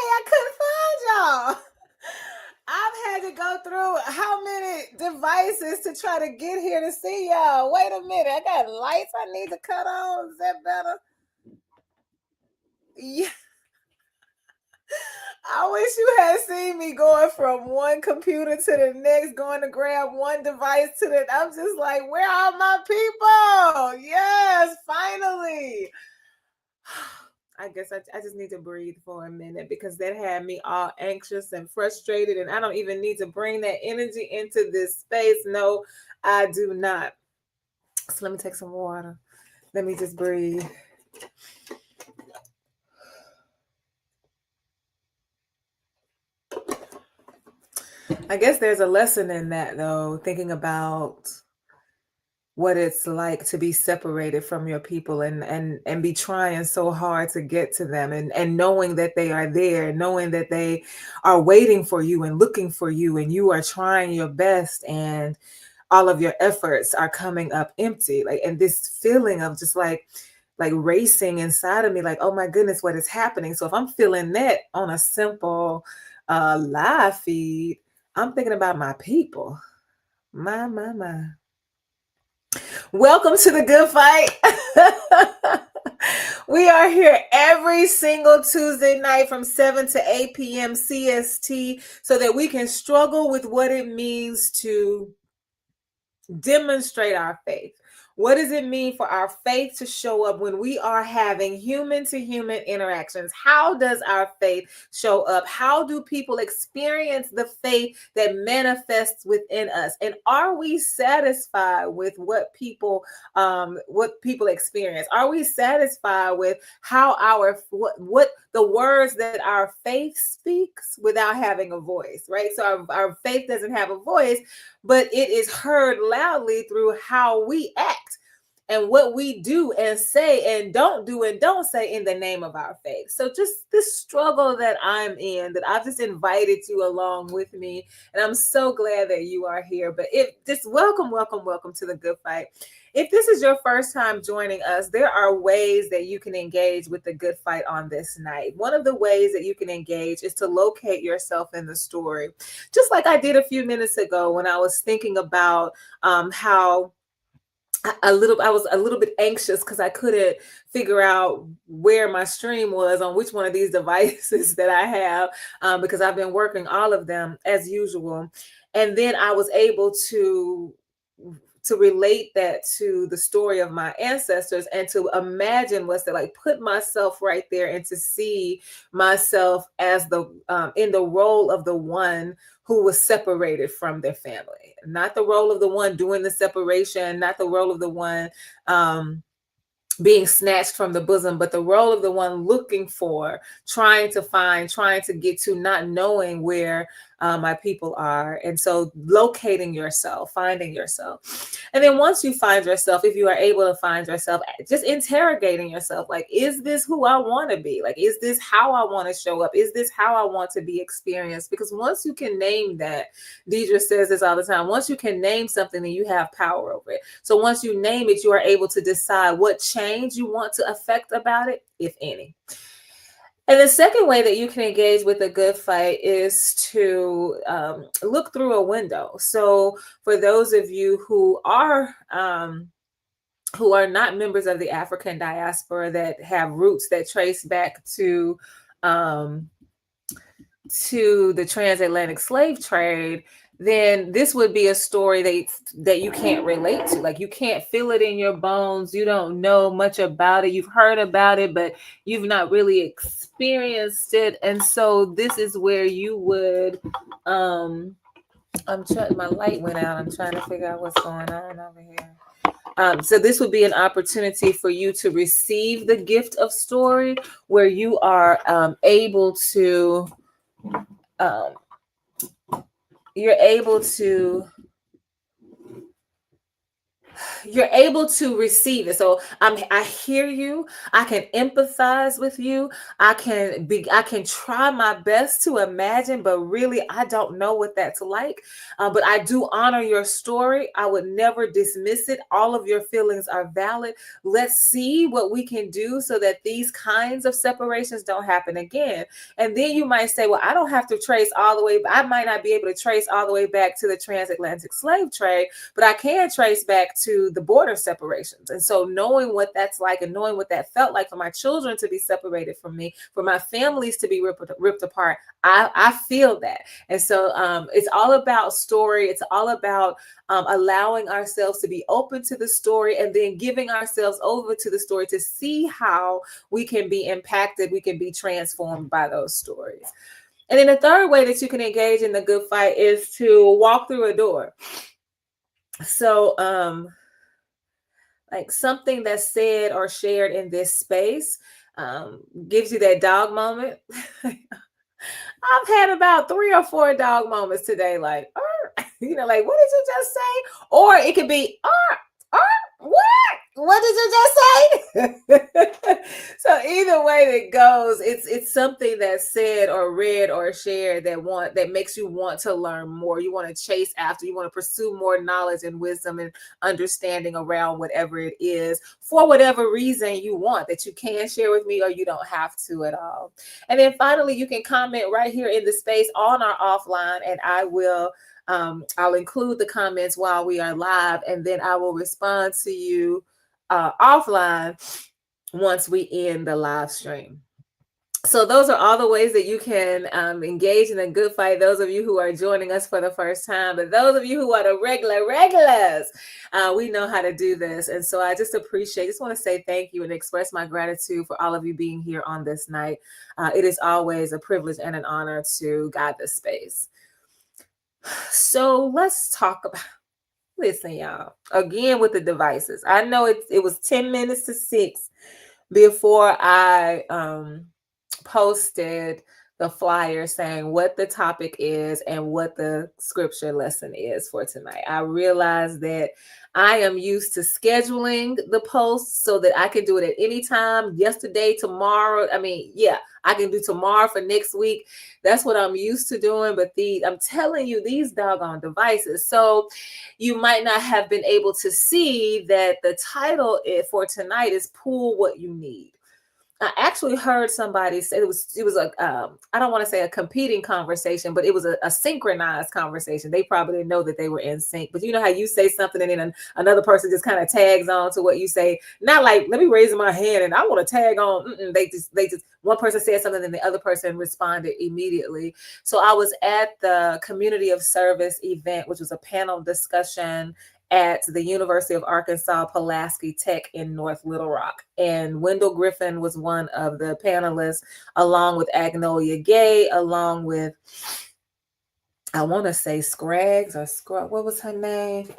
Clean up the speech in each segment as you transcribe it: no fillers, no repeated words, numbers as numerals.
I couldn't find y'all. I've had to go through how many devices to try to get here to see y'all. Wait a minute. I got lights I need to cut on. Is that better? Yeah. I wish you had seen me going from one computer to the next, going to grab one device to the. I'm just like, where are my people? Yes, finally. I guess I just need to breathe for a minute because that had me all anxious and frustrated, and I don't even need to bring that energy into this space. No, I do not. So let me take some water. Let me just breathe. I guess there's a lesson in that, though, thinking about what it's like to be separated from your people and be trying so hard to get to them and knowing that they are there, knowing that they are waiting for you and looking for you, and you are trying your best and all of your efforts are coming up empty. Like, and this feeling of just like racing inside of me, like, oh my goodness, what is happening? So if I'm feeling that on a simple live feed, I'm thinking about my people. My. Welcome to the Good Fight. We are here every single Tuesday night from 7 to 8 p.m. CST so that we can struggle with what it means to demonstrate our faith. What does it mean for our faith to show up when we are having human to human interactions? How does our faith show up? How do people experience the faith that manifests within us? And are we satisfied with what people experience? Are we satisfied with how what the words that our faith speaks without having a voice, right? So our faith doesn't have a voice, but it is heard loudly through how we act and what we do and say and don't do and don't say in the name of our faith. So just this struggle that I'm in, that I've just invited you along with me, and I'm so glad that you are here. But welcome to the Good Fight. If this is your first time joining us, there are ways that you can engage with the Good Fight on this night. One of the ways that you can engage is to locate yourself in the story. Just like I did a few minutes ago when I was thinking about how I was a little bit anxious because I couldn't figure out where my stream was on which one of these devices that I have, because I've been working all of them as usual. And then I was able to relate that to the story of my ancestors and to imagine what's it like, put myself right there and to see myself as in the role of the one who was separated from their family, not the role of the one doing the separation, not the role of the one being snatched from the bosom, but the role of the one looking for, trying to get to, not knowing where my people are. And so locating yourself, finding yourself. And then once you find yourself, if you are able to find yourself, just interrogating yourself, like, is this who I want to be? Like, is this how I want to show up? Is this how I want to be experienced? Because once you can name that, Deidre says this all the time, once you can name something, then you have power over it. So once you name it, you are able to decide what change you want to affect about it, if any. And the second way that you can engage with a good fight is to look through a window. So for those of you who are not members of the African diaspora, that have roots that trace back to the transatlantic slave trade, then this would be a story that you can't relate to. Like, you can't feel it in your bones. You don't know much about it. You've heard about it, but you've not really experienced it. And so this is where you would, my light went out. I'm trying to figure out what's going on over here. So this would be an opportunity for you to receive the gift of story, where you are able to you're able to you're able to receive it. So I hear you. I can empathize with you. I can try my best to imagine, but really I don't know what that's like. But I do honor your story. I would never dismiss it. All of your feelings are valid. Let's see what we can do so that these kinds of separations don't happen again. And then you might say, well, I don't have to trace all the way. I might not be able to trace all the way back to the transatlantic slave trade, but I can trace back to the border separations. And so knowing what that's like and knowing what that felt like for my children to be separated from me, for my families to be ripped apart, I feel that. And so it's all about story. It's all about allowing ourselves to be open to the story and then giving ourselves over to the story to see how we can be impacted, we can be transformed by those stories. And then the third way that you can engage in the good fight is to walk through a door. So like something that's said or shared in this space gives you that dog moment. I've had about 3 or 4 dog moments today, like, you know, like, what did you just say? Or it could be, what? What did you just say? So either way that goes, it's something that's said or read or shared that makes you want to learn more. You want to chase after, you want to pursue more knowledge and wisdom and understanding around whatever it is for whatever reason you want, that you can share with me or you don't have to at all. And then finally, you can comment right here in the space on our offline, and I'll include the comments while we are live, and then I will respond to you offline once we end the live stream. So those are all the ways that you can engage in a good fight. Those of you who are joining us for the first time, but those of you who are the regulars, we know how to do this. And so I just want to say thank you and express my gratitude for all of you being here on this night. It is always a privilege and an honor to guide this space. So let's talk about, listen, y'all, again with the devices. I know it was 10 minutes to 6 before I posted the flyer saying what the topic is and what the scripture lesson is for tonight. I realized that I am used to scheduling the posts so that I can do it at any time, yesterday, tomorrow. I mean, yeah, I can do tomorrow for next week. That's what I'm used to doing. But I'm telling you, these doggone devices. So you might not have been able to see that the title for tonight is Pull What You Need. I actually heard somebody say it was a I don't want to say a competing conversation, but it was a synchronized conversation. They probably didn't know that they were in sync. But you know how you say something and then another person just kind of tags on to what you say. Not like, let me raise my hand and I want to tag on. They just one person said something and the other person responded immediately. So I was at the community of service event, which was a panel discussion at the University of Arkansas Pulaski Tech in North Little Rock. And Wendell Griffin was one of the panelists, along with Agnolia Gay, along with, I want to say Scraggs or what was her name?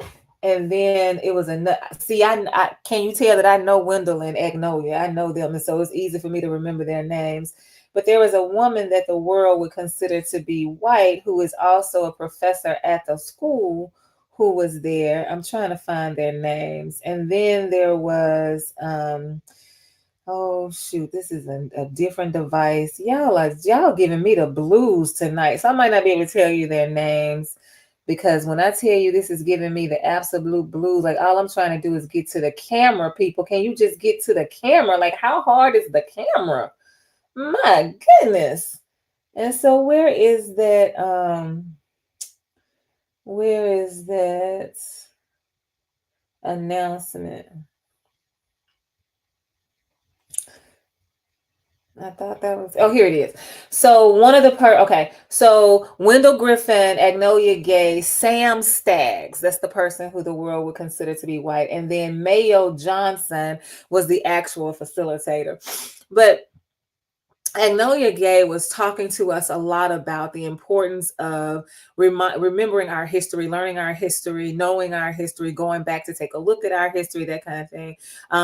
And then it was I can you tell that I know Wendell and Agnolia? I know them, and so it's easy for me to remember their names. But there was a woman that the world would consider to be white who is also a professor at the school who was there. I'm trying to find their names. And then there was, oh shoot, this is a different device. Y'all giving me the blues tonight. So I might not be able to tell you their names, because when I tell you this is giving me the absolute blues, like all I'm trying to do is get to the camera, people. Can you just get to the camera? Like, how hard is the camera? My goodness. And so where is that announcement? I thought that was, here it is. So one of the so Wendell Griffin, Agnolia Gay, Sam Staggs, that's the person who the world would consider to be white. And then Mayo Johnson was the actual facilitator. But Agnolia Gay was talking to us a lot about the importance of remembering our history, learning our history, knowing our history, going back to take a look at our history, that kind of thing,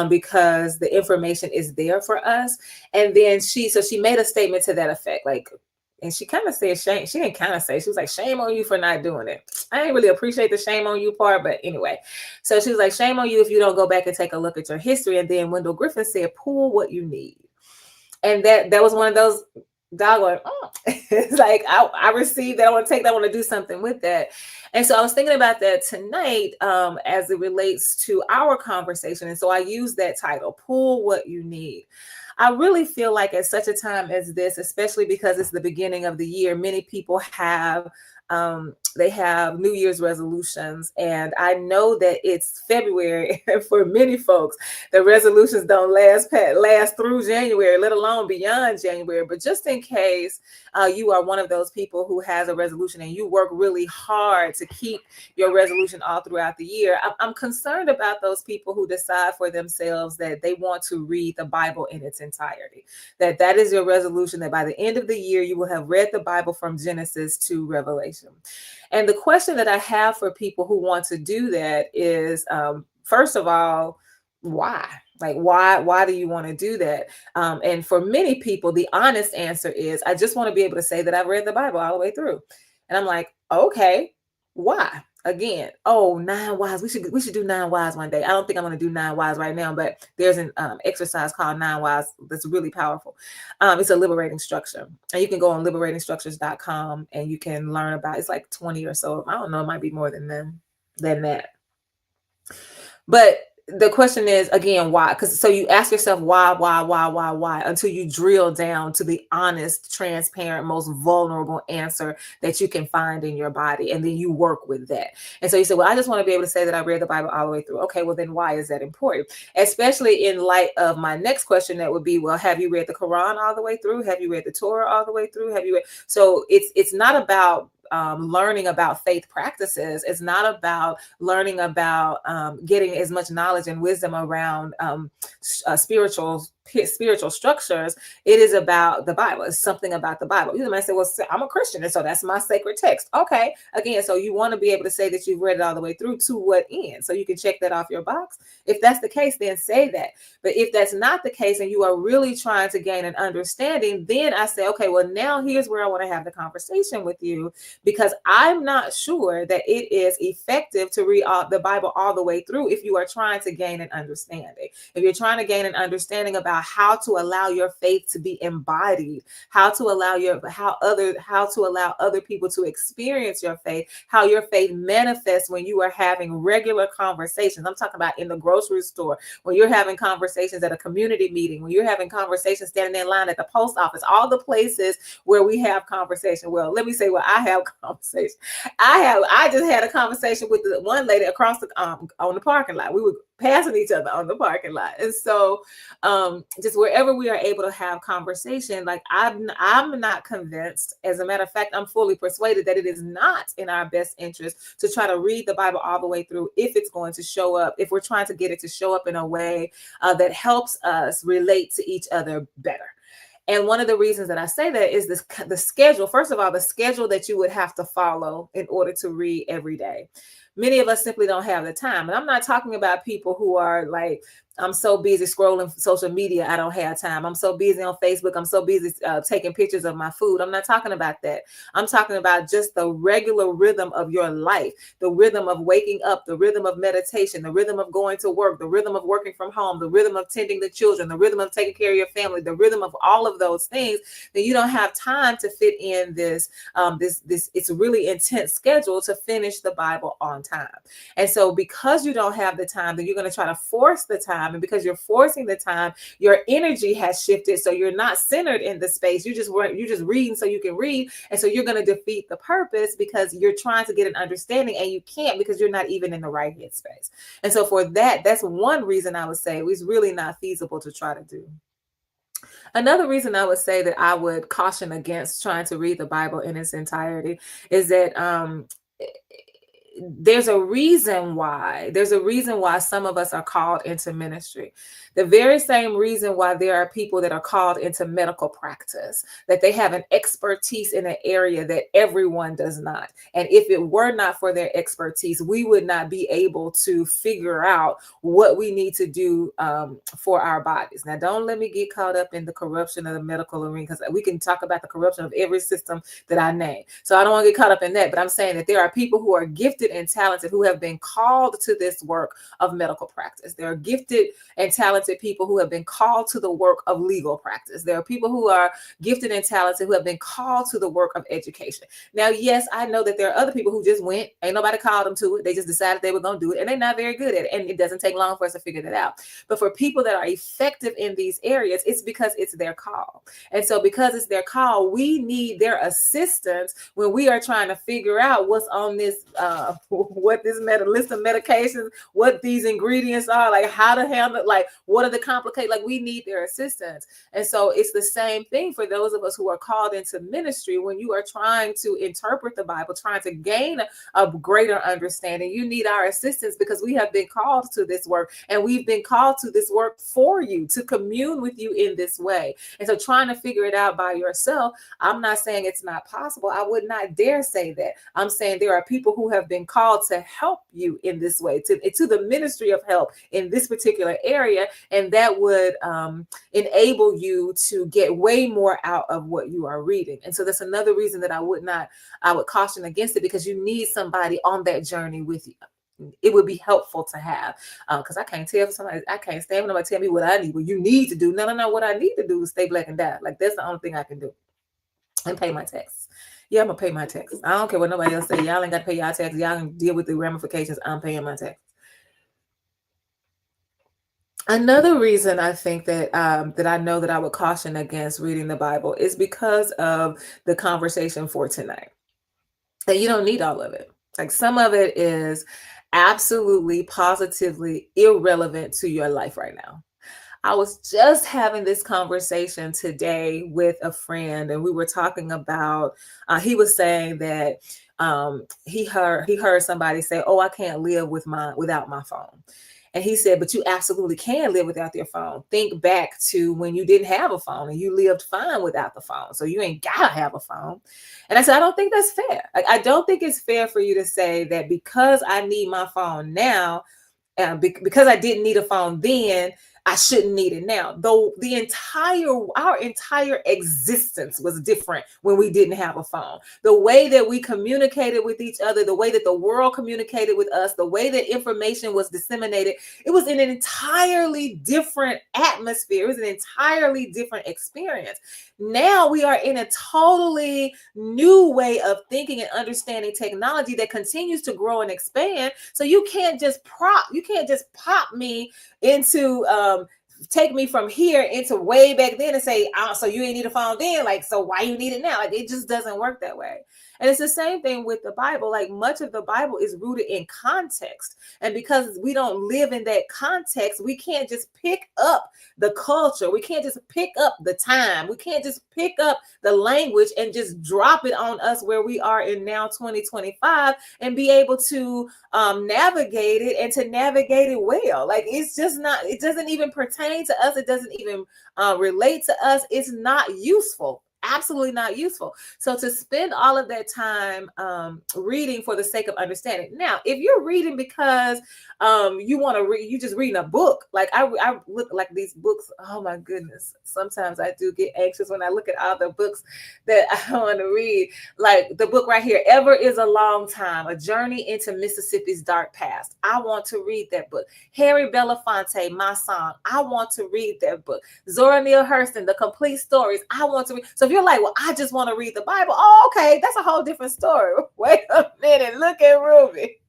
because the information is there for us. And then she made a statement to that effect, like, and she kind of said shame. She didn't kind of say, she was like, shame on you for not doing it. I didn't really appreciate the shame on you part, but anyway. So she was like, shame on you if you don't go back and take a look at your history. And then Wendell Griffin said, pull what you need. And that was one of those doggone, it's like I received that. I want to take that. I want to do something with that. And so I was thinking about that tonight as it relates to our conversation. And so I use that title, pull what you need. I really feel like at such a time as this, especially because it's the beginning of the year, many people have they have New Year's resolutions, and I know that it's February for many folks. The resolutions don't last through January, let alone beyond January. But just in case you are one of those people who has a resolution and you work really hard to keep your resolution all throughout the year, I'm concerned about those people who decide for themselves that they want to read the Bible in its entirety. That is your resolution, that by the end of the year you will have read the Bible from Genesis to Revelation. And the question that I have for people who want to do that is, first of all, why? Like, why do you want to do that? And for many people, the honest answer is, I just want to be able to say that I've read the Bible all the way through. And I'm like, okay, why? Again, 9 whys. We should do 9 whys one day. I don't think I'm going to do 9 whys right now, but there's an exercise called 9 whys that's really powerful. It's a liberating structure, and you can go on liberatingstructures.com and you can learn about. It's like 20 or so. I don't know. It might be more than that. But the question is, again, why? Because so you ask yourself why until you drill down to the honest, transparent, most vulnerable answer that you can find in your body, and then you work with that. And so you say, well, I just want to be able to say that I read the Bible all the way through. Okay, well then why is that important? Especially in light of my next question, that would be, well, have you read the Quran all the way through? Have you read the Torah all the way through? Have you read? So it's not about learning about faith practices. It's not about learning about getting as much knowledge and wisdom around spiritual structures. It is about the Bible. It's something about the Bible. You might say, well, I'm a Christian, and so that's my sacred text. Okay, again, so you want to be able to say that you've read it all the way through. To what end? So you can check that off your box. If that's the case, then say that. But if that's not the case and you are really trying to gain an understanding, then I say, okay, well, now here's where I want to have the conversation with you, because I'm not sure that it is effective to read the Bible all the way through if you are trying to gain an understanding. If you're trying to gain an understanding about how to allow your faith to be embodied, how to allow other people to experience your faith, how your faith manifests when you are having regular conversations. I'm talking about in the grocery store, when you're having conversations at a community meeting, when you're having conversations standing in line at the post office, all the places where we have conversation. Well, let me say where I have conversation. I just had a conversation with the one lady across the on the parking lot. We were passing each other on the parking lot. And so just wherever we are able to have conversation, like I'm not convinced. As a matter of fact, I'm fully persuaded that it is not in our best interest to try to read the Bible all the way through if it's going to show up, if we're trying to get it to show up in a way that helps us relate to each other better. And one of the reasons that I say that is the schedule. First of all, the schedule that you would have to follow in order to read every day. Many of us simply don't have the time. And I'm not talking about people who are like, I'm so busy scrolling social media, I don't have time. I'm so busy on Facebook. I'm so busy taking pictures of my food. I'm not talking about that. I'm talking about just the regular rhythm of your life, the rhythm of waking up, the rhythm of meditation, the rhythm of going to work, the rhythm of working from home, the rhythm of tending the children, the rhythm of taking care of your family, the rhythm of all of those things. Then you don't have time to fit in this it's a really intense schedule to finish the Bible on time. And so because you don't have the time, then you're going to try to force the time. And because you're forcing the time, your energy has shifted. So you're not centered in the space. You're just reading so you can read. And so you're going to defeat the purpose because you're trying to get an understanding and you can't because you're not even in the right headspace. And so for that's one reason I would say it's really not feasible to try to do. Another reason I would say that I would caution against trying to read the Bible in its entirety is that there's a reason why some of us are called into ministry. The very same reason why there are people that are called into medical practice, that they have an expertise in an area that everyone does not. And if it were not for their expertise, we would not be able to figure out what we need to do for our bodies. Now, don't let me get caught up in the corruption of the medical arena, because we can talk about the corruption of every system that I name. So I don't want to get caught up in that, but I'm saying that there are people who are gifted and talented who have been called to this work of medical practice. There are gifted and talented people who have been called to the work of legal practice. There are people who are gifted and talented who have been called to the work of education. Now, yes, I know that there are other people who just went, ain't nobody called them to it. They just decided they were going to do it, and they're not very good at it. And it doesn't take long for us to figure that out. But for people that are effective in these areas, it's because it's their call. And so because it's their call, we need their assistance when we are trying to figure out what's on this, what this list of medications, what these ingredients are, like how to handle, like what are the complicated, like we need their assistance. And so it's the same thing for those of us who are called into ministry. When you are trying to interpret the Bible, trying to gain a greater understanding, you need our assistance, because we have been called to this work, and we've been called to this work for you, to commune with you in this way. And so trying to figure it out by yourself, I'm not saying it's not possible. I would not dare say that. I'm saying there are people who have been called to help you in this way, to the ministry of help in this particular area, and that would enable you to get way more out of what you are reading. And so that's another reason that I would caution against it, because you need somebody on that journey with you. It would be helpful to have, because I can't tell somebody, I can't stand when nobody tell me what I need, what you need to do. No. What I need to do is stay black and die. Like, that's the only thing I can do, and pay my taxes. Yeah, I'm gonna pay my taxes. I don't care what nobody else say. Y'all ain't got to pay y'all taxes. Y'all can deal with the ramifications. I'm paying my taxes. Another reason I think that that I know that I would caution against reading the Bible is because of the conversation for tonight. That you don't need all of it. Like, some of it is absolutely, positively irrelevant to your life right now. I was just having this conversation today with a friend, and we were talking about, he was saying that he heard somebody say, "Oh, I can't live without my phone." And he said, "But you absolutely can live without your phone. Think back to when you didn't have a phone and you lived fine without the phone. So you ain't gotta have a phone." And I said, "I don't think that's fair. Like, I don't think it's fair for you to say that because I need my phone now, because I didn't need a phone then, I shouldn't need it now." Though our entire existence was different when we didn't have a phone. The way that we communicated with each other, the way that the world communicated with us, the way that information was disseminated, it was in an entirely different atmosphere. It was an entirely different experience. Now we are in a totally new way of thinking and understanding technology that continues to grow and expand. So you can't just pop me into take me from here into way back then and say, "Oh, so you ain't need a phone then, like, so why you need it now?" Like, it just doesn't work that way. And it's the same thing with the Bible. Like, much of the Bible is rooted in context, and because we don't live in that context, we can't just pick up the culture, we can't just pick up the time, we can't just pick up the language and just drop it on us where we are in now 2025 and be able to navigate it, and to navigate it well. Like, it's just not, it doesn't even pertain to us, it doesn't even relate to us. It's not useful, absolutely not useful. So to spend all of that time reading for the sake of understanding. Now, if you're reading because you want to read, you just reading a book. Like, I look like these books, oh my goodness, sometimes I do get anxious when I look at all the books that I want to read. Like the book right here, "Ever Is a Long Time, A Journey into Mississippi's Dark Past." I want to read that book. Harry Belafonte, "My Song." I want to read that book. Zora Neale Hurston, "The Complete Stories." I want to read. So if you're like, "Well, I just want to read the Bible," oh, okay, that's a whole different story. Wait a minute, look at Ruby.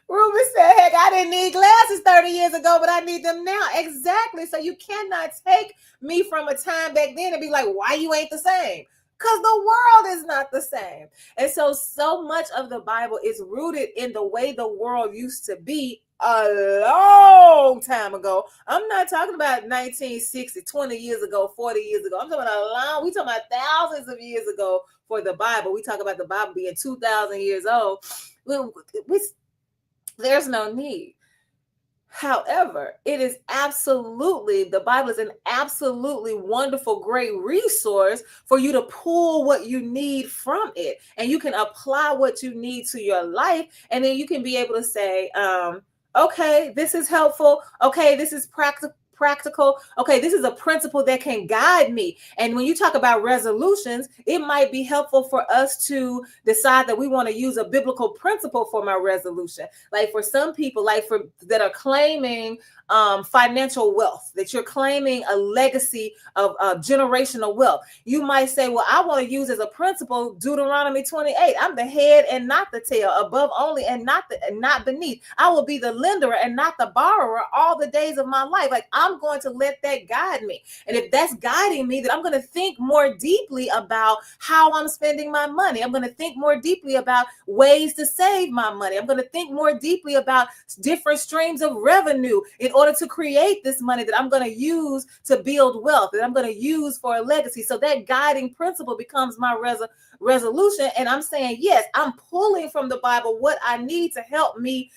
Ruby said, "Heck, I didn't need glasses 30 years ago, but I need them now." Exactly. So you cannot take me from a time back then and be like, "Why you ain't the same?" Because the world is not the same. And so much of the Bible is rooted in the way the world used to be a long time ago. I'm not talking about 1960, 20 years ago, 40 years ago. I'm talking about we talking about thousands of years ago for the Bible. We talk about the Bible being 2,000 years old. There's no need. However, it is absolutely, the Bible is an absolutely wonderful, great resource for you to pull what you need from it. And you can apply what you need to your life. And then you can be able to say, okay, this is helpful. Okay, this is practical. Okay, this is a principle that can guide me. And when you talk about resolutions, it might be helpful for us to decide that we want to use a biblical principle for my resolution. Like for some people, like for that are claiming financial wealth, that you're claiming a legacy of generational wealth, you might say, well, I want to use as a principle Deuteronomy 28. I'm the head and not the tail, above only and not beneath. I will be the lender and not the borrower all the days of my life. Like, I'm going to let that guide me. And if that's guiding me, then I'm going to think more deeply about how I'm spending my money. I'm going to think more deeply about ways to save my money. I'm going to think more deeply about different streams of revenue in order to create this money that I'm going to use to build wealth, that I'm going to use for a legacy. So that guiding principle becomes my resolution. And I'm saying, yes, I'm pulling from the Bible what I need to help me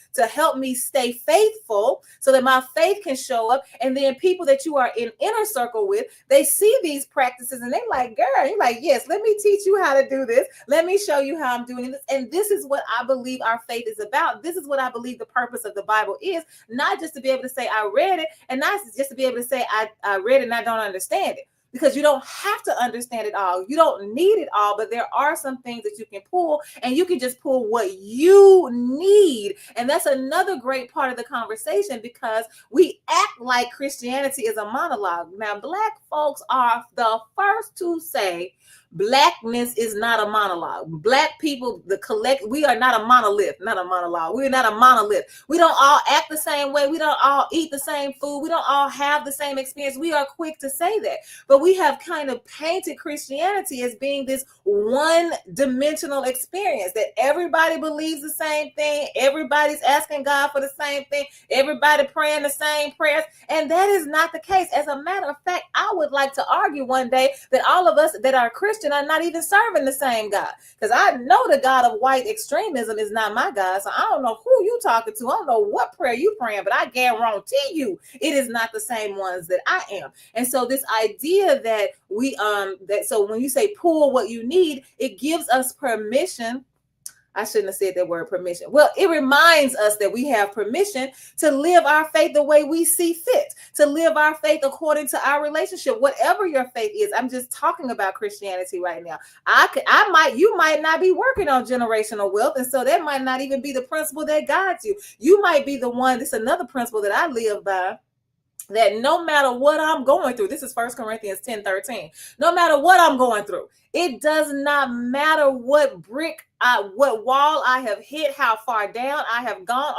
stay faithful so that my faith can show up. And then people that you are in inner circle with, they see these practices and they like, girl, you're like, yes, let me teach you how to do this. Let me show you how I'm doing this. And this is what I believe our faith is about. This is what I believe the purpose of the Bible is, not just to be able to say I read it, and not just to be able to say I read it and I don't understand it. Because you don't have to understand it all. You don't need it all, but there are some things that you can pull, and you can just pull what you need. And that's another great part of the conversation, because we act like Christianity is a monologue. Now, Black folks are the first to say Blackness is not a monologue. Black people, we are not a monolith, not a monologue. We're not a monolith. We don't all act the same way. We don't all eat the same food. We don't all have the same experience. We are quick to say that. But we have kind of painted Christianity as being this one-dimensional experience, that everybody believes the same thing. Everybody's asking God for the same thing. Everybody praying the same prayers. And that is not the case. As a matter of fact, I would like to argue one day that all of us that are Christian are not even serving the same God. Because I know the God of white extremism is not my God. So I don't know who you talking to. I don't know what prayer you praying, but I guarantee you it is not the same ones that I am. And so this idea that so when you say pull what you need, it gives us permission. I shouldn't have said that word permission. Well, it reminds us that we have permission to live our faith the way we see fit, to live our faith according to our relationship, whatever your faith is. I'm just talking about Christianity right now. You might not be working on generational wealth, and so that might not even be the principle that guides you. You might be the one. This is another principle that I live by, that no matter what I'm going through, this is 1 Corinthians 10:13. No matter what I'm going through, it does not matter what wall I have hit, how far down I have gone,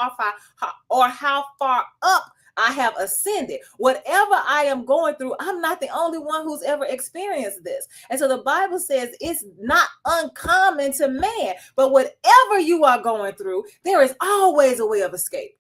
or how far up I have ascended. Whatever I am going through, I'm not the only one who's ever experienced this. And so the Bible says it's not uncommon to man, but whatever you are going through, there is always a way of escape.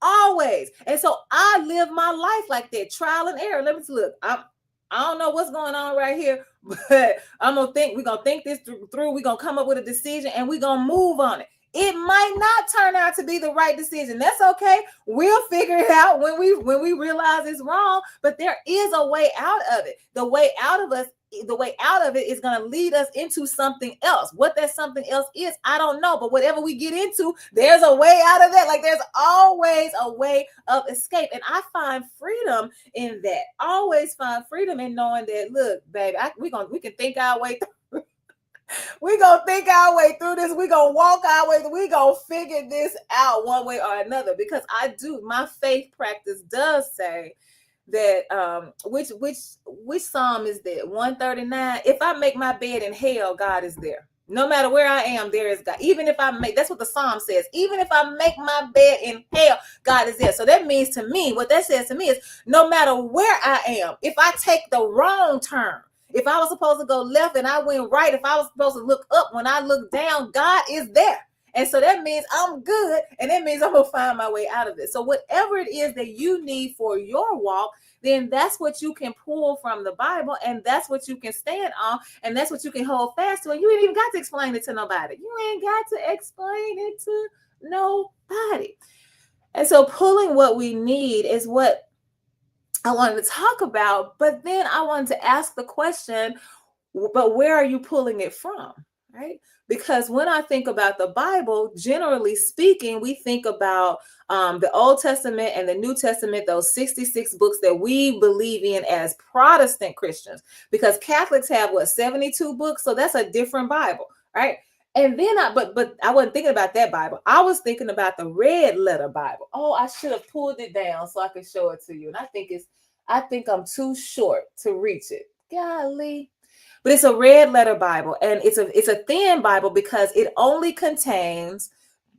Always. And so I live my life like that, trial and error. Let me look. I don't know what's going on right here, but we're gonna think this through. We're gonna come up with a decision and we're gonna move on it. It might not turn out to be the right decision. That's okay. We'll figure it out when we realize it's wrong, but there is a way out of it. The way out of it is going to lead us into something else. What that something else is, I don't know. But whatever we get into, there's a way out of that. Like, there's always a way of escape. And I find freedom in that. Always find freedom in knowing that, look, baby, we can think our way through. We're going to think our way through this. We're going to walk our way. We're going to figure this out one way or another. Because my faith practice does say that which psalm is that? 139. If I make my bed in hell, God is there. No matter where I am, there is God. That's what the psalm says. Even if I make my bed in hell, God is there. So that means to me, what that says to me is, no matter where I am, if I take the wrong turn, if I was supposed to go left and I went right, if I was supposed to look up when I look down, God is there. And so that means I'm good, and that means I'm going to find my way out of it. So whatever it is that you need for your walk, then that's what you can pull from the Bible, and that's what you can stand on, and that's what you can hold fast to. And you ain't even got to explain it to nobody. You ain't got to explain it to nobody. And so pulling what we need is what I wanted to talk about. But then I wanted to ask the question, but where are you pulling it from? Right? Because when I think about the Bible, generally speaking, we think about the Old Testament and the New Testament, those 66 books that we believe in as Protestant Christians. Because Catholics have what, 72 books? So that's a different Bible, right? And then but I wasn't thinking about that Bible. I was thinking about the red letter Bible. Oh, I should have pulled it down so I could show it to you. And I think I'm too short to reach it. Golly. But it's a red letter Bible, and it's a thin Bible because it only contains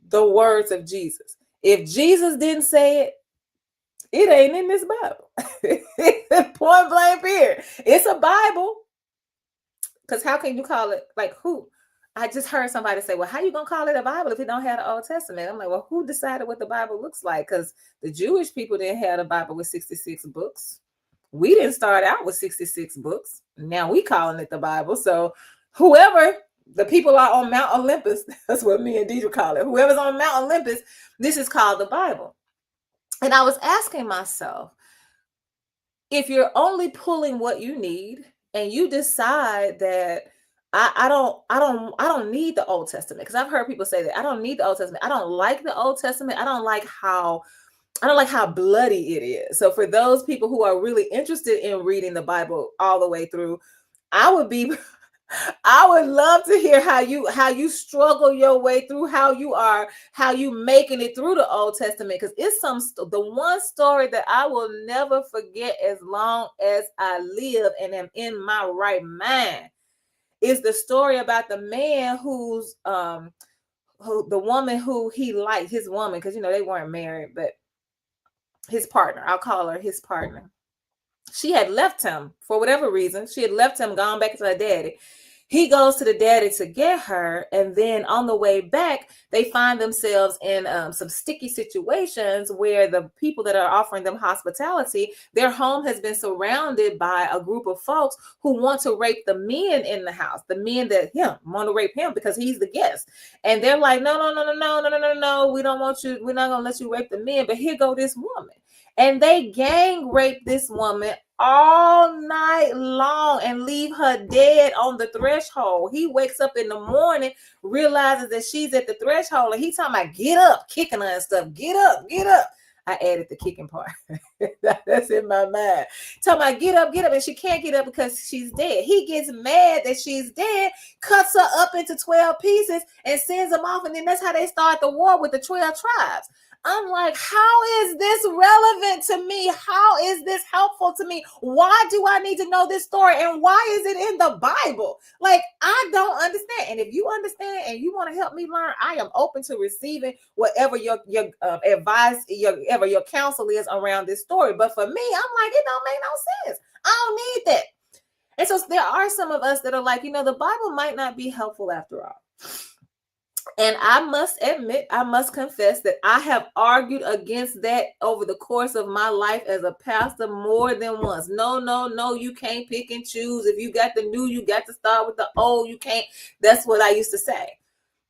the words of Jesus. If Jesus didn't say it, it ain't in this Bible. Point blank period. It's a Bible. Because how can you call it, like, who? I just heard somebody say, well, how you going to call it a Bible if it don't have the Old Testament? I'm like, well, who decided what the Bible looks like? Because the Jewish people didn't have a Bible with 66 books. We didn't start out with 66 books. Now we calling it the Bible. So whoever, the people are on Mount Olympus, that's what me and Deidre call it. Whoever's on Mount Olympus, this is called the Bible. And I was asking myself, if you're only pulling what you need and you decide that I don't need the Old Testament, because I've heard people say that I don't need the Old Testament. I don't like the Old Testament. I don't like how bloody it is. So for those people who are really interested in reading the Bible all the way through, I would love to hear how you struggle your way through, how you making it through the Old Testament, because it's the one story that I will never forget as long as I live and am in my right mind is the story about the man who the woman who he liked, his woman, because they weren't married, but his partner, I'll call her his partner. She had left him for whatever reason. She had left him, gone back to her daddy. He goes to the daddy to get her. And then on the way back, they find themselves in some sticky situations where the people that are offering them hospitality, their home has been surrounded by a group of folks who want to rape the men in the house, the men that want to rape him because he's the guest. And they're like, no, we don't want you. We're not going to let you rape the men. But here go this woman. And they gang rape this woman all night long and leave her dead on the threshold. He wakes up in the morning, realizes that she's at the threshold, and he's talking about get up, kicking her and stuff. Get up, get up. I added the kicking part. That's in my mind. Talking about get up, and she can't get up because she's dead. He gets mad that she's dead, cuts her up into 12 pieces, and sends them off. And then that's how they start the war with the 12 tribes. I'm like, how is this relevant to me? How is this helpful to me? Why do I need to know this story? And why is it in the Bible? Like, I don't understand. And if you understand and you want to help me learn, I am open to receiving whatever your advice, your counsel is around this story. But for me, I'm like, it don't make no sense. I don't need that. And so there are some of us that are like, the Bible might not be helpful after all. And I must admit, I must confess that I have argued against that over the course of my life as a pastor more than once. No, you can't pick and choose. If you got the new, you got to start with the old. You can't. That's what I used to say.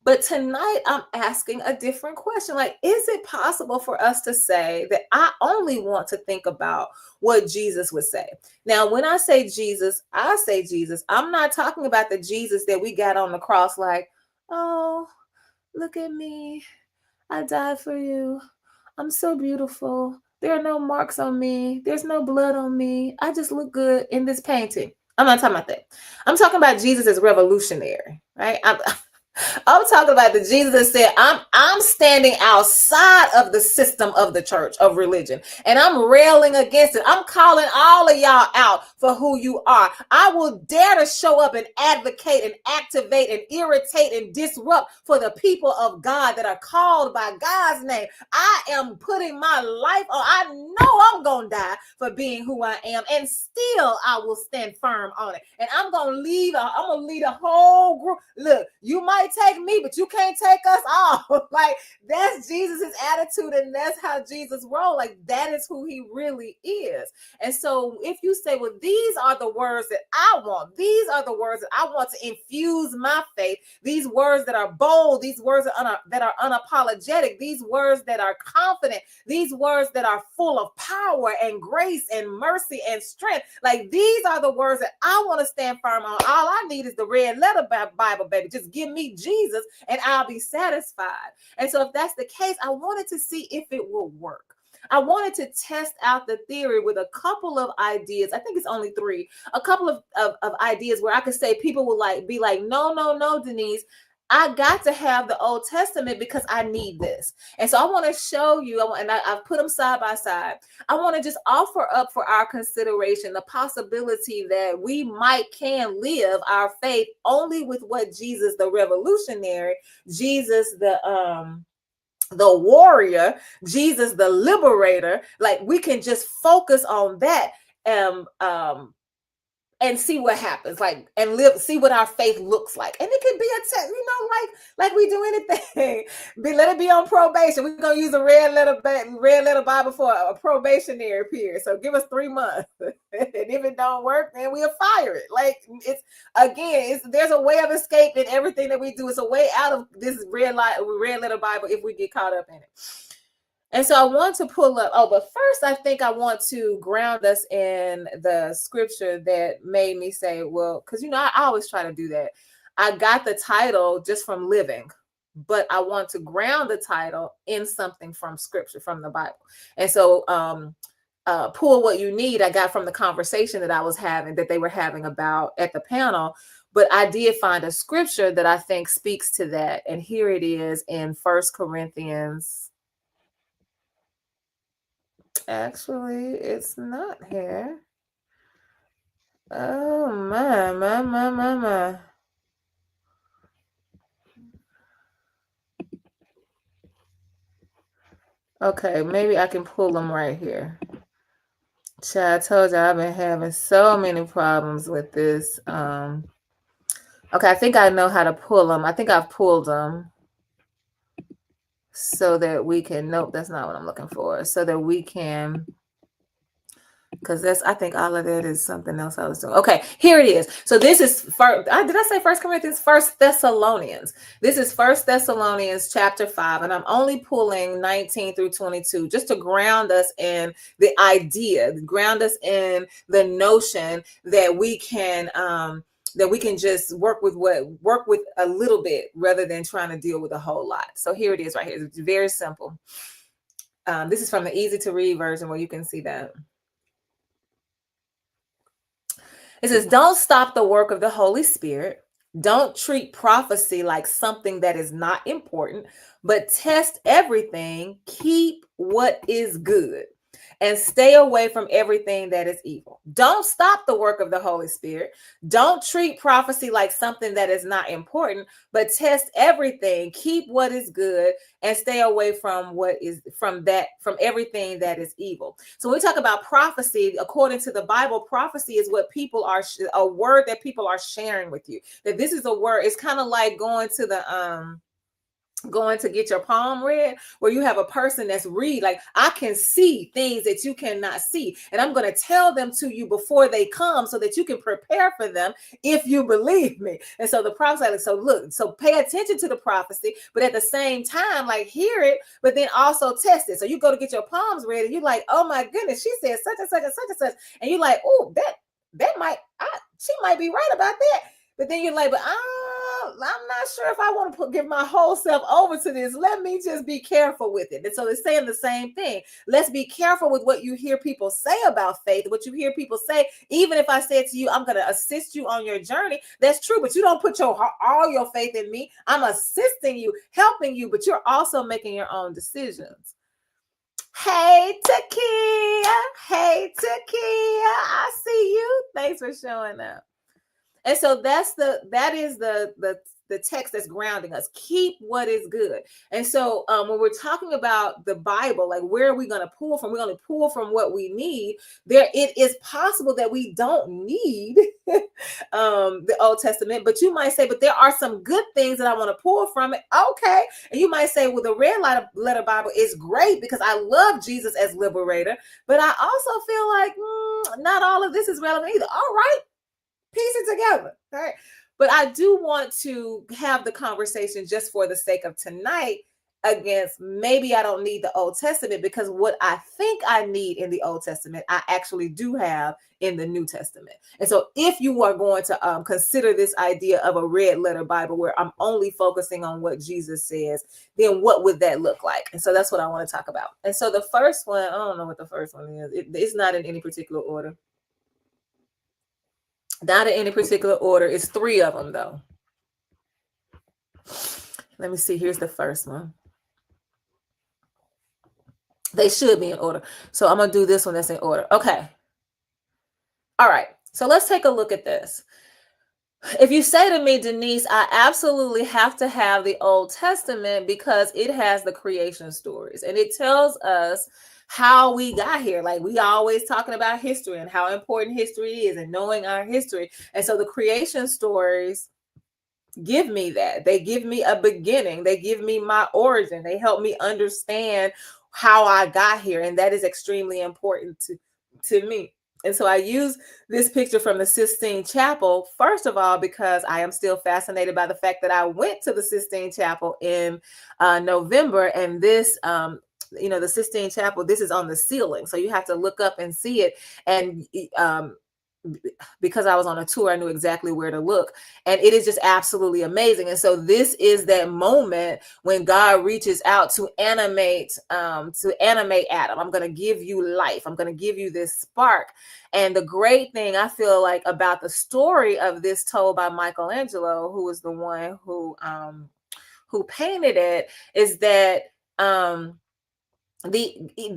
But tonight I'm asking a different question. Like, is it possible for us to say that I only want to think about what Jesus would say? Now, when I say Jesus, I'm not talking about the Jesus that we got on the cross like, oh, look at me. I died for you. I'm so beautiful. There are no marks on me. There's no blood on me. I just look good in this painting. I'm not talking about that. I'm talking about Jesus as revolutionary, right? I'm talking about the Jesus that said, I'm standing outside of the system of the church, of religion, and I'm railing against it. I'm calling all of y'all out for who you are. I will dare to show up and advocate and activate and irritate and disrupt for the people of God that are called by God's name. I am putting my life on. I know I'm going to die for being who I am, and still I will stand firm on it. And I'm going to lead a whole group. Look, you might might take me, but you can't take us all. Like, that's Jesus's attitude, and that's how Jesus rolled. Like, that is who he really is. And so if you say, well, these are the words that I want, these are the words that I want to infuse my faith, these words that are bold, these words that are unapologetic, these words that are confident, these words that are full of power and grace and mercy and strength, like, these are the words that I want to stand firm on. All I need is the red letter Bible, baby. Just give me Jesus and I'll be satisfied. And so if that's the case, I wanted to see if it will work. I wanted to test out the theory with a couple of ideas. I think it's only 3. A couple of ideas where I could say people will be like, no, Denise, I got to have the Old Testament because I need this. And so I want to show you, and I've put them side by side. I want to just offer up for our consideration the possibility that we can live our faith only with what Jesus, the revolutionary, Jesus, the warrior, Jesus, the liberator, like, we can just focus on that and see what happens, like, and see what our faith looks like. And it could be a test, like we do anything. Let it be on probation. We're gonna use a red letter Bible for a probationary period. So give us 3 months, and if it don't work, then we'll fire it. Like, there's a way of escape in everything that we do. It's a way out of this red letter Bible if we get caught up in it. And so I want to pull up, but first I think I want to ground us in the scripture that made me say, well, because, I always try to do that. I got the title just from living, but I want to ground the title in something from scripture, from the Bible. And so pull what you need, I got from the conversation that they were having about at the panel. But I did find a scripture that I think speaks to that. And here it is in 1 Corinthians. Actually, it's not here. Oh, my. Okay, maybe I can pull them right here. Child, I told you I've been having so many problems with this. Okay, I think I know how to pull them. I think I've pulled them so that we can, nope, that's not what I'm looking for. So that we can, because I think all of that is something else I was doing. Okay, here it is. So this is, did I say 1 Corinthians? 1 Thessalonians. This is 1 Thessalonians chapter 5, and I'm only pulling 19 through 22 just to ground us in the idea, ground us in the notion that we can just work with a little bit rather than trying to deal with a whole lot. So here it is right here. It's very simple. This is from the easy to read version where you can see that. It says, don't stop the work of the Holy Spirit. Don't treat prophecy like something that is not important, but test everything. Keep what is good and stay away from everything that is evil. Don't stop the work of the Holy Spirit. Don't treat prophecy like something that is not important, but test everything. Keep what is good and stay away from everything that is evil. So when we talk about prophecy, according to the Bible, prophecy is what people are, a word that people are sharing with you. That this is a word. It's kind of like going to get your palm read, where you have a person that's like, I can see things that you cannot see, and I'm going to tell them to you before they come so that you can prepare for them if you believe me. And so the prophecy, like, so pay attention to the prophecy, but at the same time, like, hear it, but then also test it. So you go to get your palms read and you're like, oh my goodness, she said such and such and such and such, and you're like, oh, she might be right about that. But then you're like, but I'm not sure if I want to give my whole self over to this. Let me just be careful with it. And so they're saying the same thing. Let's be careful with what you hear people say about faith, what you hear people say. Even if I said to you, I'm going to assist you on your journey, that's true, but you don't put all your faith in me. I'm assisting you, helping you, but you're also making your own decisions. Hey, Takia. Hey, Takia. I see you. Thanks for showing up. And so that is the the text that's grounding us. Keep what is good. And so when we're talking about the Bible, like where are we going to pull from? We're going to pull from what we need. There, it is possible that we don't need the Old Testament, but you might say, but there are some good things that I want to pull from it. Okay. And you might say, well, the red letter Bible is great because I love Jesus as liberator, but I also feel like not all of this is relevant either. All right, piece it together. All right. But I do want to have the conversation just for the sake of tonight against maybe I don't need the Old Testament, because what I think I need in the Old Testament, I actually do have in the New Testament. And so if you are going to consider this idea of a red letter Bible where I'm only focusing on what Jesus says, then what would that look like? And so that's what I want to talk about. And so the first one, I don't know what the first one is. It's not in any particular order. Not in any particular order. It's 3 of them, though. Let me see. Here's the first one. They should be in order. So I'm going to do this one that's in order. Okay. All right. So let's take a look at this. If you say to me, Denise, I absolutely have to have the Old Testament because it has the creation stories and it tells us how we got here. Like we always talking about history and how important history is and knowing our history. And so the creation stories give me that. They give me a beginning. They give me my origin. They help me understand how I got here. And that is extremely important to me. And so I use this picture from the Sistine Chapel, first of all, because I am still fascinated by the fact that I went to the Sistine Chapel in November. And this, the Sistine Chapel, this is on the ceiling. So you have to look up and see it. And because I was on a tour, I knew exactly where to look. And it is just absolutely amazing. And so this is that moment when God reaches out to animate Adam. I'm going to give you life. I'm going to give you this spark. And the great thing I feel like about the story of this told by Michelangelo, who was the one who painted it, is that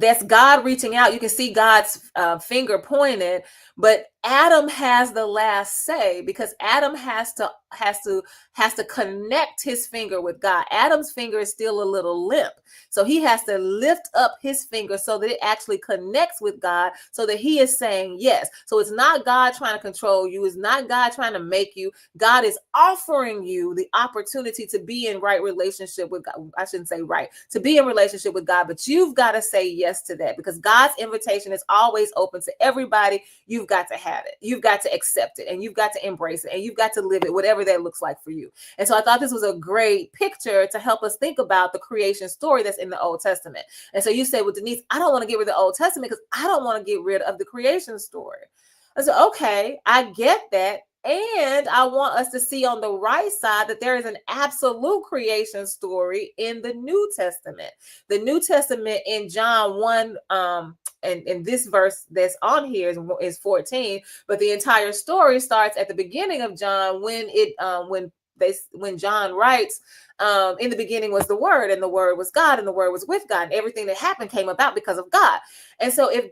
that's God reaching out. You can see God's finger pointed, but Adam has the last say because Adam has to connect his finger with God. Adam's finger is still a little limp, so he has to lift up his finger so that it actually connects with God, so that he is saying yes. So it's not God trying to control you. It's not God trying to make you. God is offering you the opportunity to be in right relationship with God. I shouldn't say right, to be in relationship with God, but you've got to say yes to that because God's invitation is always open to everybody. You've got to have it. You've got to accept it, and you've got to embrace it, and you've got to live it, whatever that looks like for you. And so I thought this was a great picture to help us think about the creation story that's in the Old Testament. And so you say, well, Denise, I don't want to get rid of the Old Testament because I don't want to get rid of the creation story. I said, okay, I get that. And I want us to see on the right side that there is an absolute creation story in the New Testament. The New Testament in John 1, and this verse that's on here is 14, but the entire story starts at the beginning of John when John writes, in the beginning was the Word, and the Word was God, and the Word was with God, and everything that happened came about because of God. And so and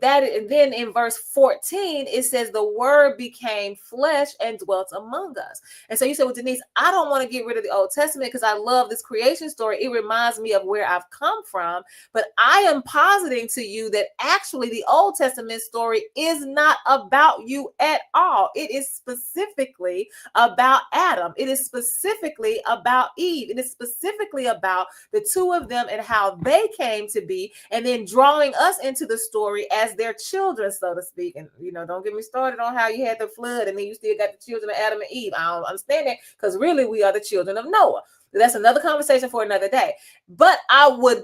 then in verse 14, it says the Word became flesh and dwelt among us. And so you say, well, Denise, I don't want to get rid of the Old Testament because I love this creation story. It reminds me of where I've come from. But I am positing to you that actually the Old Testament story is not about you at all. It is specifically about Adam. It is specifically about Eve. It is specifically about the two of them and how they came to be, and then drawing us into the story as their children, so to speak. And don't get me started on how you had the flood and then you still got the children of Adam and Eve. I don't understand that, because really we are the children of Noah. That's another conversation for another day. But I would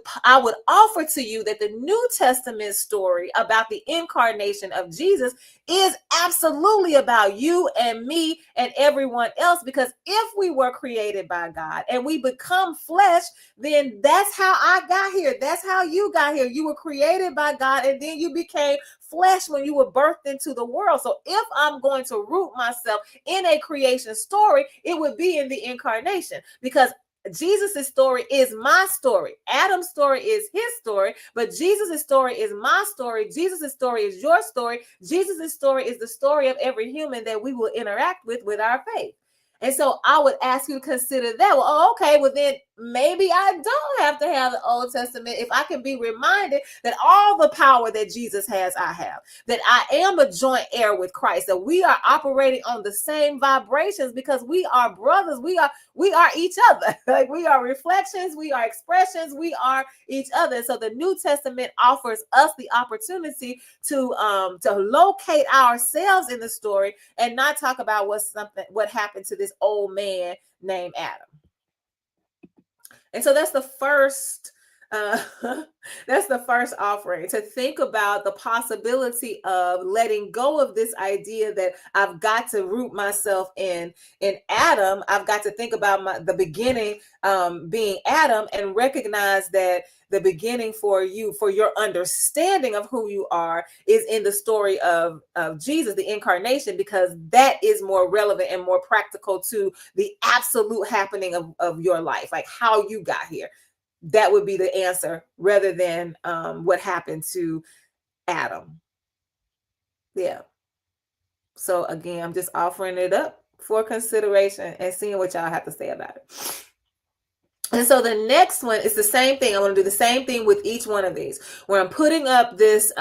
offer to you that the New Testament story about the incarnation of Jesus is absolutely about you and me and everyone else, because if we were created by God and we become flesh, then that's how I got here. That's how you got here. You were created by God and then you became flesh when you were birthed into the world. So if I'm going to root myself in a creation story, it would be in the incarnation, because Jesus' story is my story. Adam's story is his story, but Jesus' story is my story. Jesus' story is your story. Jesus' story is the story of every human that we will interact with our faith. And so I would ask you to consider that. Well, okay, well then maybe I don't have to have the Old Testament if I can be reminded that all the power that Jesus has, I have, that I am a joint heir with Christ, that we are operating on the same vibrations because we are brothers. We are each other. Like we are reflections, we are expressions, we are each other. So the New Testament offers us the opportunity to locate ourselves in the story and not talk about what happened to this old man named Adam. And so that's the first that's the first offering, to think about the possibility of letting go of this idea that I've got to root myself in Adam. I've got to think about the beginning being Adam, and recognize that the beginning for you, for your understanding of who you are, is in the story of Jesus, the incarnation, because that is more relevant and more practical to the absolute happening of your life, like how you got here. That would be the answer, rather than what happened to Adam. Yeah. So again, I'm just offering it up for consideration and seeing what y'all have to say about it. And so the next one is the same thing. I want to do the same thing with each one of these, where I'm putting up this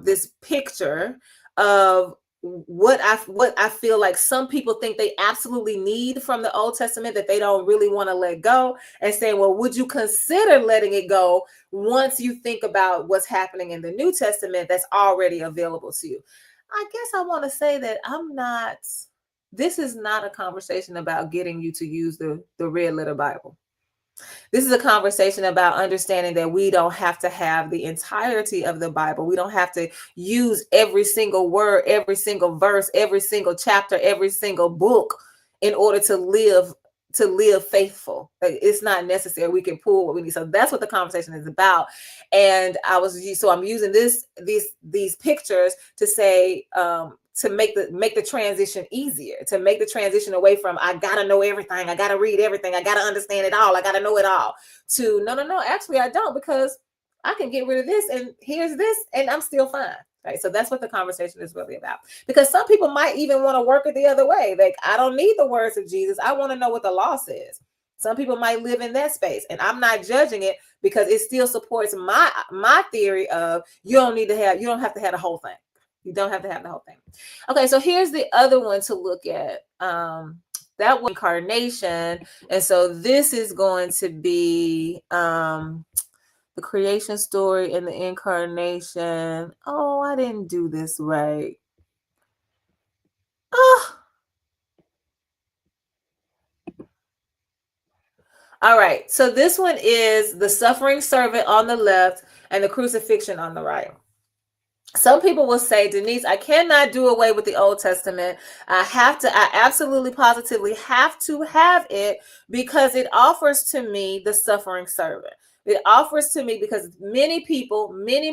this picture of what I feel like some people think they absolutely need from the Old Testament that they don't really want to let go, and saying, well, would you consider letting it go once you think about what's happening in the New Testament that's already available to you? I guess I want to say that this is not a conversation about getting you to use the red letter Bible. This is a conversation about understanding that we don't have to have the entirety of the Bible. We don't have to use every single word, every single verse, every single chapter, every single book in order to live faithful. It's not necessary. We can pull what we need. So that's what the conversation is about. And I'm using these pictures to say, to make the transition easier, to make the transition away from I gotta know everything, I gotta read everything, I gotta understand it all, I gotta know it all, to no, actually I don't, because I can get rid of this and here's this and I'm still fine. Right. So that's what the conversation is really about. Because some people might even want to work it the other way. Like, I don't need the words of Jesus. I want to know what the law says. Some people might live in that space, and I'm not judging it, because it still supports my theory of you don't have to have the whole thing. You don't have to have the whole thing. Okay, so here's the other one to look at. That one, incarnation. And so this is going to be the creation story and the incarnation. Oh, I didn't do this right. Oh. All right, so this one is the suffering servant on the left and the crucifixion on the right. Some people will say, Denise, I cannot do away with the Old Testament. I absolutely positively have to have it because it offers to me the suffering servant. It offers to me because many people, many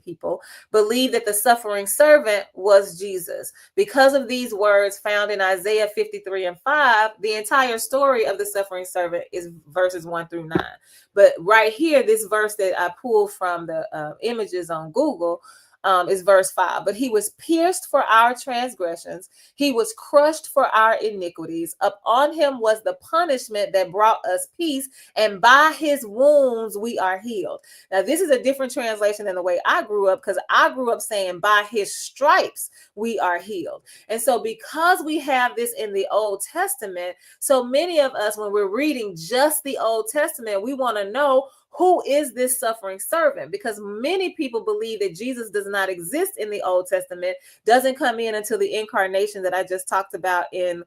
people believe that the suffering servant was Jesus. Because of these words found in Isaiah 53:5, the entire story of the suffering servant is verses 1-9. But right here, this verse that I pulled from the images on Google is verse 5. But he was pierced for our transgressions. He was crushed for our iniquities. Upon him was the punishment that brought us peace, and by his wounds we are healed. Now, this is a different translation than the way I grew up, because I grew up saying by his stripes we are healed. And so because we have this in the Old Testament, so many of us, when we're reading just the Old Testament, we want to know, who is this suffering servant? Because many people believe that Jesus does not exist in the Old Testament, doesn't come in until the incarnation that I just talked about in